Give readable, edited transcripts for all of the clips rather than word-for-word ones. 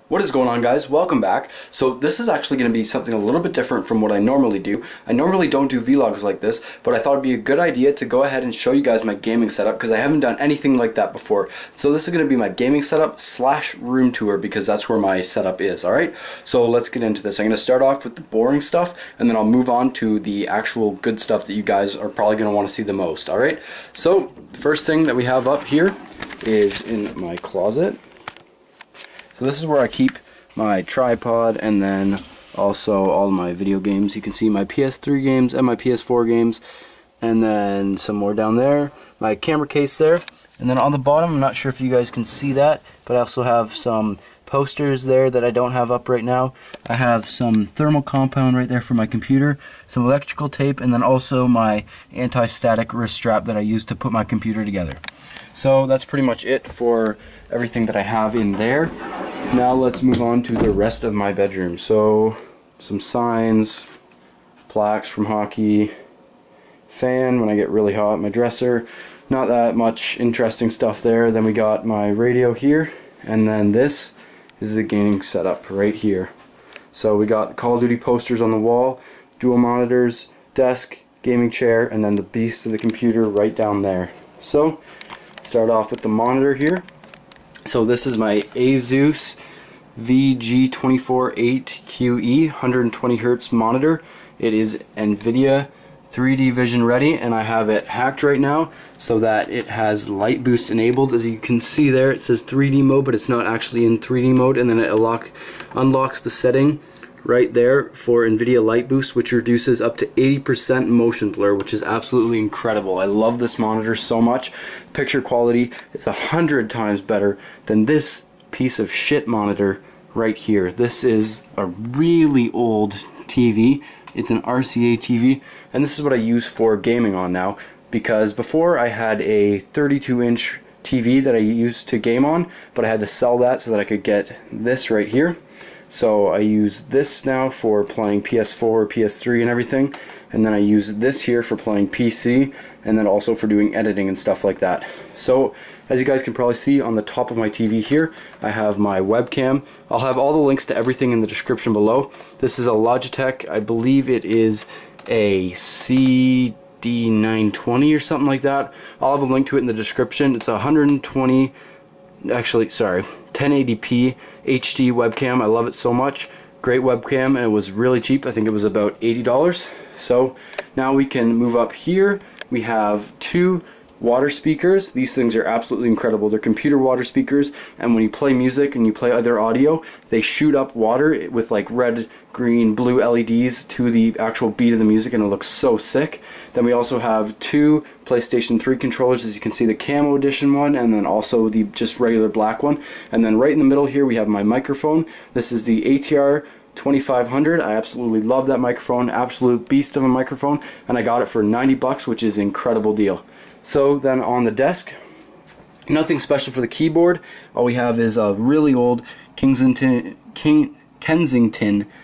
What is going on, guys? Welcome back. So this is actually going to be something a little bit different from what I normally do. I normally don't do vlogs like this, but I thought it'd be a good idea to go ahead and show you guys my gaming setup because I haven't done anything like that before. So this is going to be my gaming setup / room tour because that's where my setup is, alright? So let's get into this. I'm going to start off with the boring stuff and then I'll move on to the actual good stuff that you guys are probably going to want to see the most, alright? So the first thing that we have up here is in my closet. So this is where I keep my tripod and then also all my video games. You can see my PS3 games and my PS4 games, and then some more down there, my camera case there, and then on the bottom, I'm not sure if you guys can see that, but I also have some posters there that I don't have up right now. I have some thermal compound right there for my computer, some electrical tape, and then also my anti-static wrist strap that I use to put my computer together. So that's pretty much it for everything that I have in there. Now let's move on to the rest of my bedroom. So some signs, plaques from hockey, fan when I get really hot, my dresser, not that much interesting stuff there. Then we got my radio here, and then this is the gaming setup right here. So we got Call of Duty posters on the wall, dual monitors, desk, gaming chair, and then the beast of the computer right down there. So start off with the monitor here. So this is my Asus VG248QE 120 Hz monitor. It is NVIDIA 3D Vision ready, and I have it hacked right now so that it has light boost enabled. As you can see there, it says 3D mode, but it's not actually in 3D mode, and then it unlocks the setting right there for NVIDIA Light Boost, which reduces up to 80% motion blur, which is absolutely incredible. I love this monitor so much. Picture quality is 100 times better than this piece of shit monitor right here. This is a really old TV. It's an RCA TV, and this is what I use for gaming on now, because before I had a 32-inch TV that I used to game on, but I had to sell that so that I could get this right here. So I use this now for playing PS4, PS3 and everything, and then I use this here for playing PC, and then also for doing editing and stuff like that. So as you guys can probably see on the top of my TV here, I have my webcam. I'll have all the links to everything in the description below. This is a Logitech, I believe it is a CD920 or something like that. I'll have a link to it in the description. It's a 1080p HD webcam. I love it so much. Great webcam, and it was really cheap. I think it was about $80. So now we can move up here. We have two water speakers. These things are absolutely incredible. They're computer water speakers, and when you play music and you play other audio, they shoot up water with like red, green, blue LEDs to the actual beat of the music, and it looks so sick. Then we also have two PlayStation 3 controllers, as you can see, the camo edition one, and then also the just regular black one. And then right in the middle here we have my microphone. This is the ATR 2500. I absolutely love that microphone, absolute beast of a microphone, and I got it for 90 bucks, which is an incredible deal. So then on the desk, nothing special for the keyboard. All we have is a really old Kensington,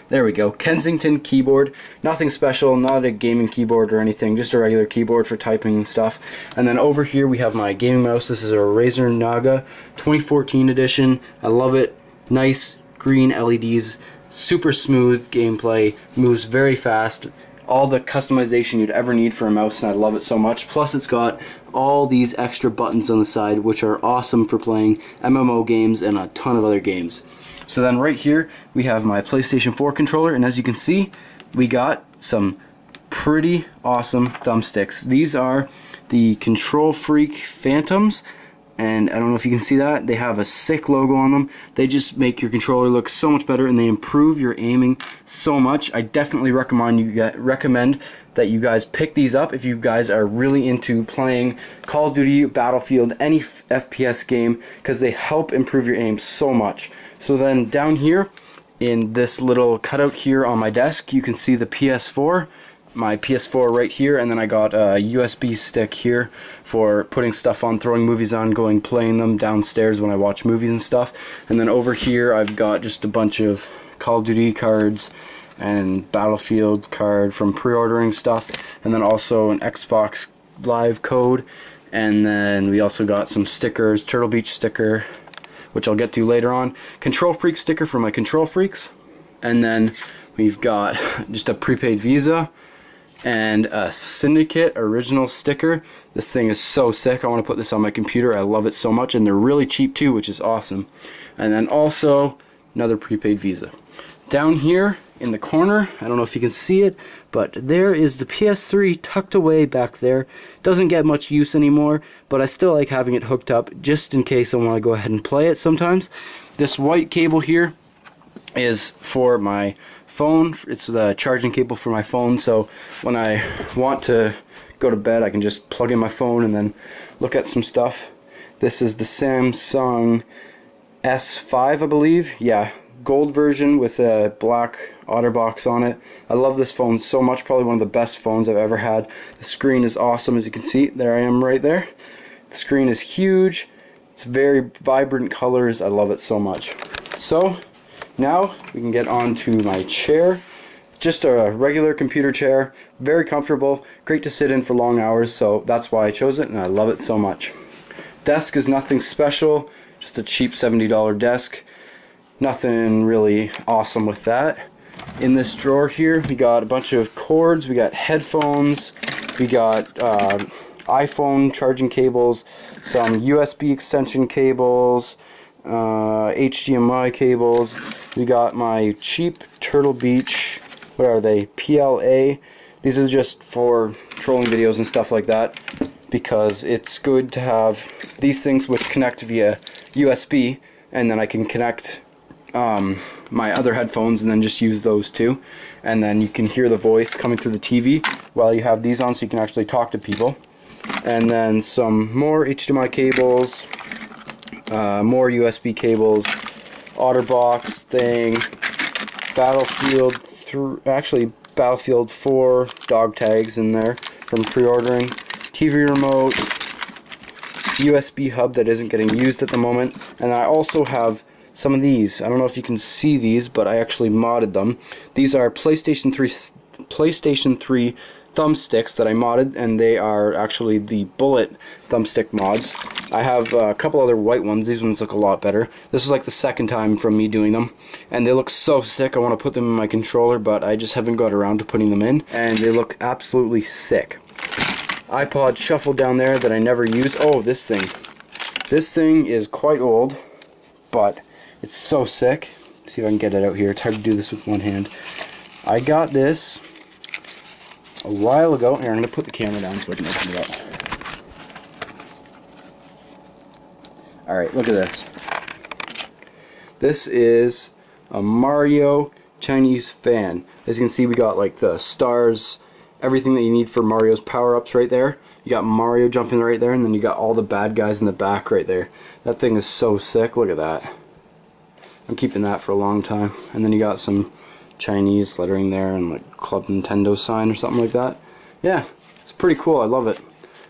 there we go, Kensington keyboard. Nothing special, not a gaming keyboard or anything, just a regular keyboard for typing and stuff. And then over here we have my gaming mouse. This is a Razer Naga 2014 edition. I love it. Nice green LEDs, super smooth gameplay, moves very fast. All the customization you'd ever need for a mouse, and I love it so much. Plus it's got all these extra buttons on the side, which are awesome for playing MMO games and a ton of other games. So then right here we have my PlayStation 4 controller, and as you can see, we got some pretty awesome thumbsticks. These are the Control Freak Phantoms, and I don't know if you can see that. They have a sick logo on them. They just make your controller look so much better, and they improve your aiming so much. I definitely recommend that you guys pick these up if you guys are really into playing Call of Duty, Battlefield, any FPS game, because they help improve your aim so much. So then down here in this little cutout here on my desk, you can see the PS4. My PS4 right here, and then I got a USB stick here for putting stuff on, throwing movies on, playing them downstairs when I watch movies and stuff. And then over here I've got just a bunch of Call of Duty cards and Battlefield card from pre-ordering stuff, and then also an Xbox Live code, and then we also got some stickers, Turtle Beach sticker, which I'll get to later on. Control Freak sticker for my Control Freaks. And then we've got just a prepaid Visa and a Syndicate original sticker. This thing is so sick. I want to put this on my computer. I love it so much, and they're really cheap too, which is awesome. And then also another prepaid Visa. Down here in the corner, I don't know if you can see it, but there is the PS3 tucked away back there. Doesn't get much use anymore, but I still like having it hooked up just in case I want to go ahead and play it sometimes. This white cable here is for my phone. It's the charging cable for my phone, so when I want to go to bed I can just plug in my phone and then look at some stuff. This is the Samsung S5, I believe. Yeah, gold version with a black OtterBox on it. I love this phone so much, probably one of the best phones I've ever had. The screen is awesome, as you can see. There I am right there. The screen is huge. It's very vibrant colors. I love it so much. So now we can get on to my chair. Just a regular computer chair, very comfortable, great to sit in for long hours, so that's why I chose it and I love it so much. Desk is nothing special, just a cheap $70 desk. Nothing really awesome with that. In this drawer here we got a bunch of cords, we got headphones, we got iPhone charging cables, some USB extension cables, HDMI cables. We got my cheap Turtle Beach, what are they, PLA. These are just for trolling videos and stuff like that, because it's good to have these things which connect via USB, and then I can connect my other headphones and then just use those too, and then you can hear the voice coming through the TV while you have these on, so you can actually talk to people. And then some more HDMI cables, more USB cables, OtterBox thing, Battlefield 4 dog tags in there from pre-ordering, TV remote, USB hub that isn't getting used at the moment, and I also have some of these. I don't know if you can see these, but I actually modded them. These are PlayStation 3 thumbsticks that I modded, and they are actually the bullet thumbstick mods. I have a couple other white ones. These ones look a lot better. This is like the second time from me doing them, and they look so sick. I want to put them in my controller, but I just haven't got around to putting them in, and they look absolutely sick. iPod shuffle down there that I never use. Oh, this thing. This thing is quite old, but it's so sick. Let's see if I can get it out here. It's hard to do this with one hand. I got this a while ago. Here, I'm going to put the camera down so I can open it up. Alright, look at this. This is a Mario Chinese fan. As you can see, we got like the stars, everything that you need for Mario's power-ups right there. You got Mario jumping right there, and then you got all the bad guys in the back right there. That thing is so sick. Look at that. I'm keeping that for a long time. And then you got some Chinese lettering there and like Club Nintendo sign or something like that. Yeah, it's pretty cool. I love it.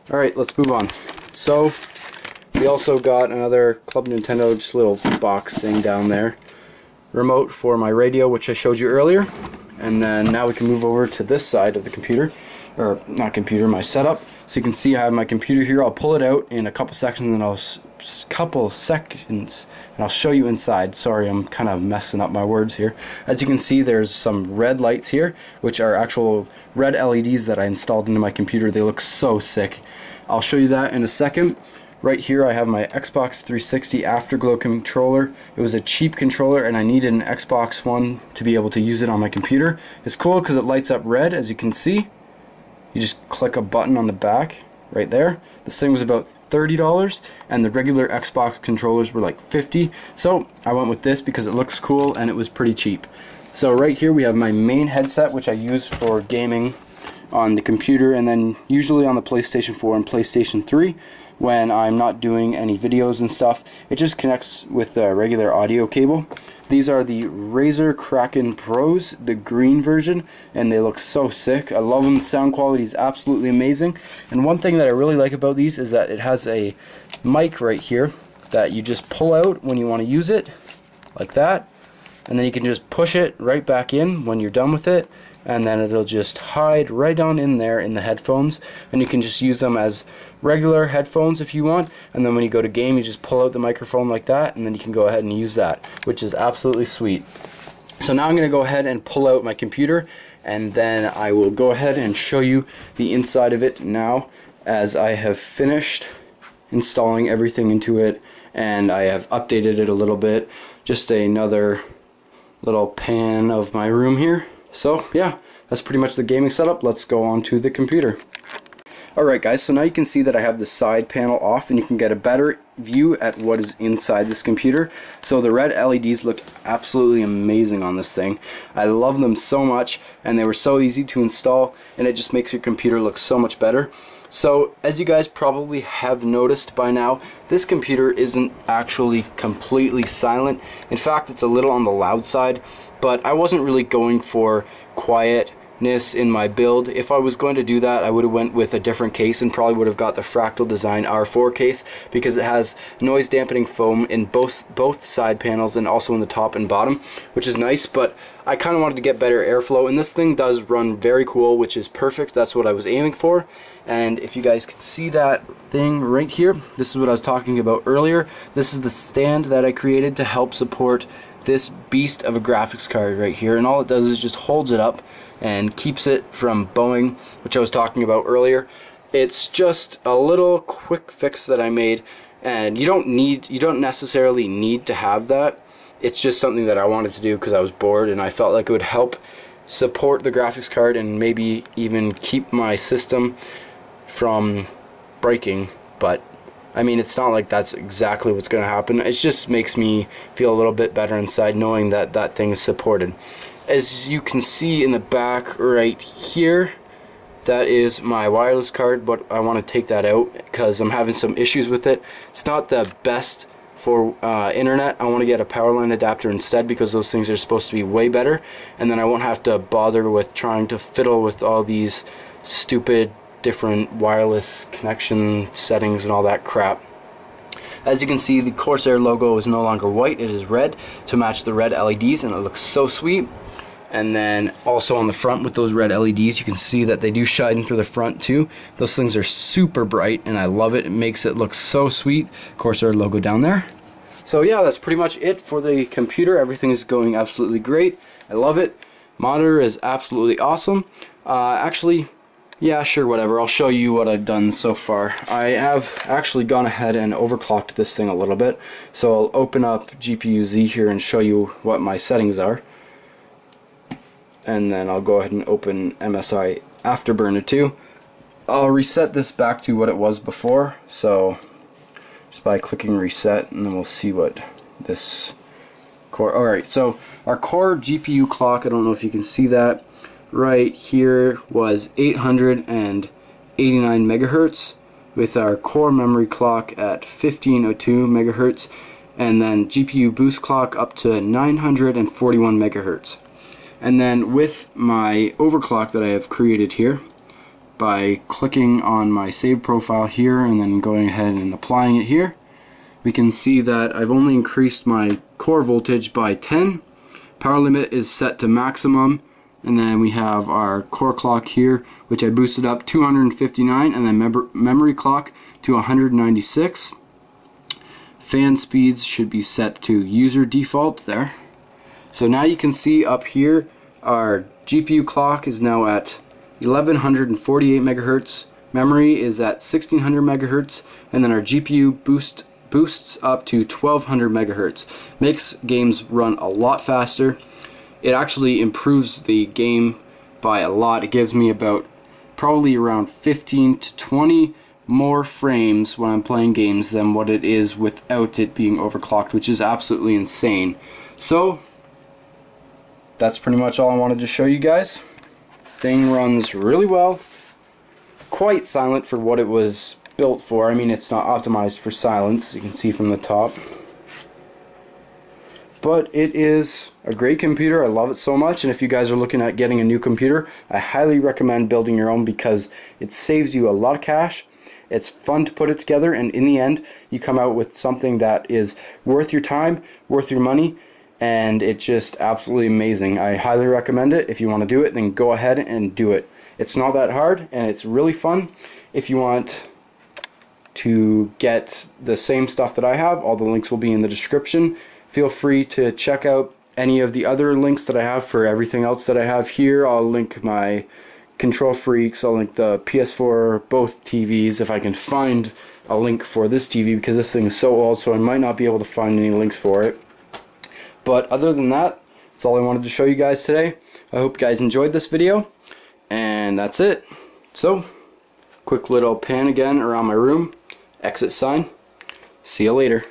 Alright, let's move on. So we also got another Club Nintendo, just a little box thing down there. Remote for my radio, which I showed you earlier. And then now we can move over to this side of the computer, or not computer, my setup. So you can see I have my computer here. I'll pull it out in a couple seconds, and I'll show you inside. Sorry, I'm kind of messing up my words here. As you can see, there's some red lights here, which are actual red LEDs that I installed into my computer. They look so sick. I'll show you that in a second. Right here I have my Xbox 360 Afterglow controller. It was a cheap controller and I needed an Xbox One to be able to use it on my computer. It's cool because it lights up red, as you can see. You just click a button on the back right there. This thing was about $30 and the regular Xbox controllers were like $50. So I went with this because it looks cool and it was pretty cheap. So right here we have my main headset, which I use for gaming on the computer, and then usually on the PlayStation 4 and PlayStation 3 when I'm not doing any videos and stuff. It just connects with the regular audio cable. These are the Razer Kraken Pros, the green version, and they look so sick. I love them. The sound quality is absolutely amazing. And one thing that I really like about these is that it has a mic right here that you just pull out when you want to use it, like that, and then you can just push it right back in when you're done with it, and then it'll just hide right on in there in the headphones, and you can just use them as regular headphones if you want, and then when you go to game you just pull out the microphone like that, and then you can go ahead and use that, which is absolutely sweet. So now I'm going to go ahead and pull out my computer, and then I will go ahead and show you the inside of it now, as I have finished installing everything into it, and I have updated it a little bit. Just another little pan of my room here. So yeah, that's pretty much the gaming setup. Let's go on to the computer. Alright guys, so now you can see that I have the side panel off, and you can get a better view at what is inside this computer. So the red LEDs look absolutely amazing on this thing. I love them so much, and they were so easy to install, and it just makes your computer look so much better. So as you guys probably have noticed by now, this computer isn't actually completely silent. In fact, it's a little on the loud side, but I wasn't really going for quietness in my build. If I was going to do that, I would have went with a different case and probably would have got the Fractal Design R4 case, because it has noise dampening foam in both side panels and also in the top and bottom, which is nice. But I kind of wanted to get better airflow, and this thing does run very cool, which is perfect. That's what I was aiming for. And if you guys can see that thing right here, this is what I was talking about earlier. This is the stand that I created to help support this beast of a graphics card right here, and all it does is just holds it up and keeps it from bowing, which I was talking about earlier. It's just a little quick fix that I made, and you don't necessarily need to have that. It's just something that I wanted to do because I was bored, and I felt like it would help support the graphics card and maybe even keep my system from breaking. But I mean, it's not like that's exactly what's going to happen. It just makes me feel a little bit better inside knowing that that thing is supported. As you can see in the back right here, that is my wireless card, but I want to take that out because I'm having some issues with it. It's not the best for internet. I want to get a power line adapter instead, because those things are supposed to be way better, and then I won't have to bother with trying to fiddle with all these stupid different wireless connection settings and all that crap. As you can see, the Corsair logo is no longer white, it is red to match the red LEDs, and it looks so sweet. And then also on the front with those red LEDs, you can see that they do shine through the front too. Those things are super bright, and I love it. It makes it look so sweet. Corsair logo down there. So yeah, that's pretty much it for the computer. Everything is going absolutely great. I love it. Monitor is absolutely awesome. Actually, yeah, sure, whatever. I'll show you what I've done so far. I have actually gone ahead and overclocked this thing a little bit. So I'll open up GPU-Z here and show you what my settings are. And then I'll go ahead and open MSI Afterburner too. I'll reset this back to what it was before, so just by clicking reset, and then we'll see what this core. Alright, so our core GPU clock, I don't know if you can see that, right here was 889 megahertz, with our core memory clock at 1502 megahertz, and then GPU boost clock up to 941 megahertz. And then with my overclock that I have created here, by clicking on my save profile here and then going ahead and applying it here, we can see that I've only increased my core voltage by 10. Power limit is set to maximum, and then we have our core clock here, which I boosted up 259, and then memory clock to 196. Fan speeds should be set to user default there. So now you can see up here our GPU clock is now at 1148 megahertz, memory is at 1600 megahertz, and then our GPU boosts up to 1200 megahertz. Makes games run a lot faster. It actually improves the game by a lot. It gives me about probably around 15 to 20 more frames when I'm playing games than what it is without it being overclocked, which is absolutely insane. So that's pretty much all I wanted to show you guys. Thing runs really well, quite silent for what it was built for. I mean, it's not optimized for silence, as you can see from the top, but it is a great computer. I love it so much, and if you guys are looking at getting a new computer, I highly recommend building your own, because it saves you a lot of cash. It's fun to put it together, and in the end you come out with something that is worth your time, worth your money, and it's just absolutely amazing. I highly recommend it. If you want to do it, then go ahead and do it. It's not that hard, and it's really fun. If you want to get the same stuff that I have, all the links will be in the description. Feel free to check out any of the other links that I have for everything else that I have here. I'll link my Control Freaks, I'll link the PS4, both TVs, if I can find a link for this TV, because this thing is so old, so I might not be able to find any links for it. But other than that, that's all I wanted to show you guys today. I hope you guys enjoyed this video, and that's it. So, quick little pan again around my room, exit sign. See you later.